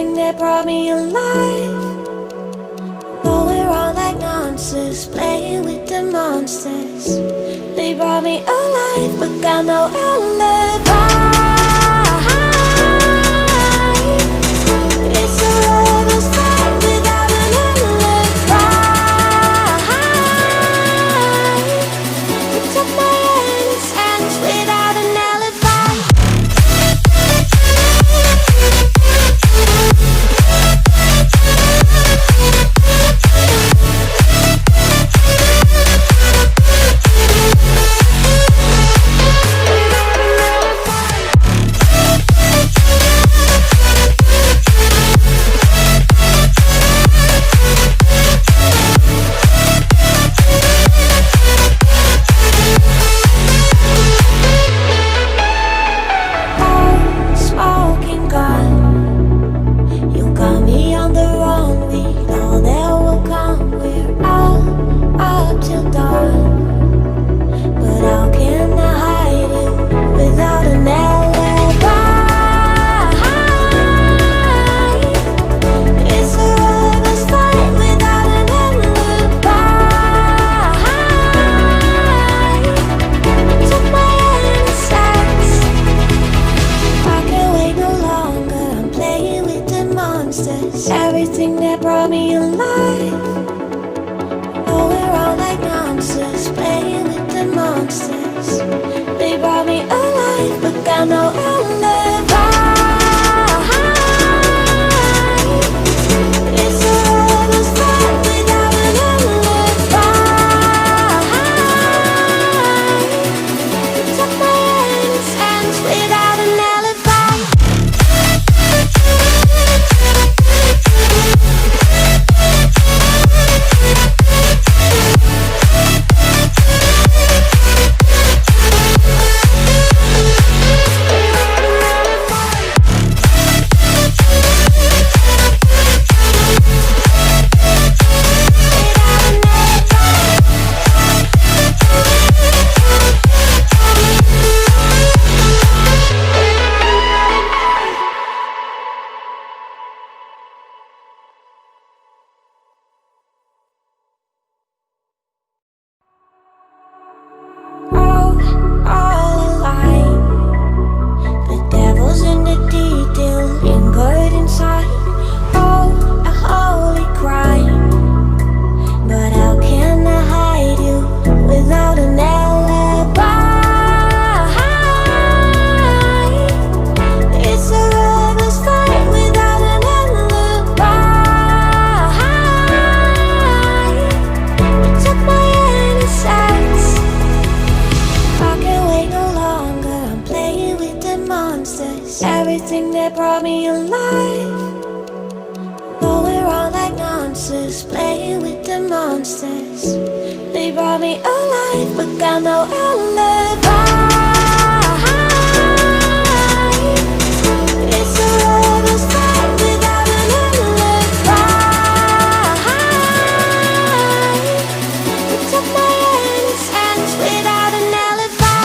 everything that brought me alive. Going around like monsters, playing with the monsters. They brought me alive, but got no alibi. It's a lover's fight without an alibi. It took my innocence without an alibi. Everything that brought me alive. Going around like monsters, playing with the monsters. They brought me alive, but got no alibi. It's a lover's fight without an alibi. It took my innocence without an alibi. Everything that brought me alive. Going around like monsters, playing with the monsters. They brought me alive, but got no alibi. It's a lover's fight without an alibi. It took my innocence without an alibi.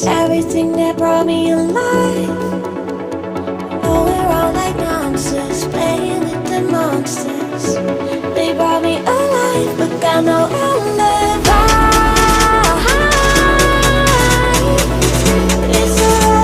Everything that brought me alive. Going around like monsters, playing with the monsters. They brought me alive, but got no alibi. It's a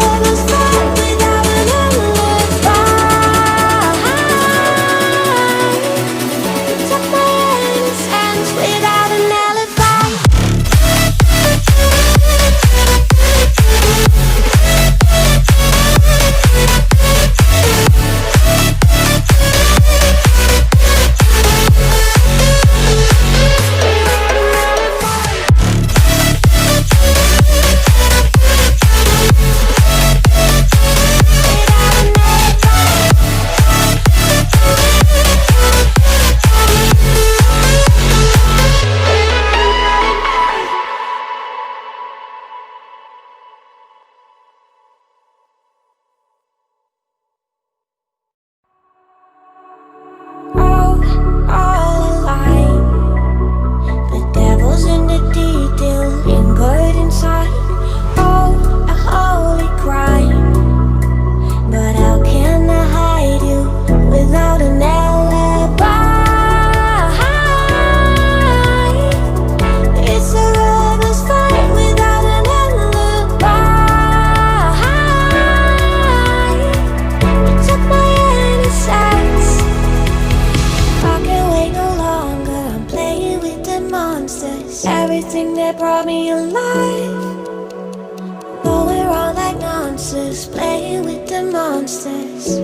monsters.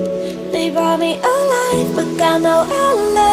They brought me alive, but got no outlet.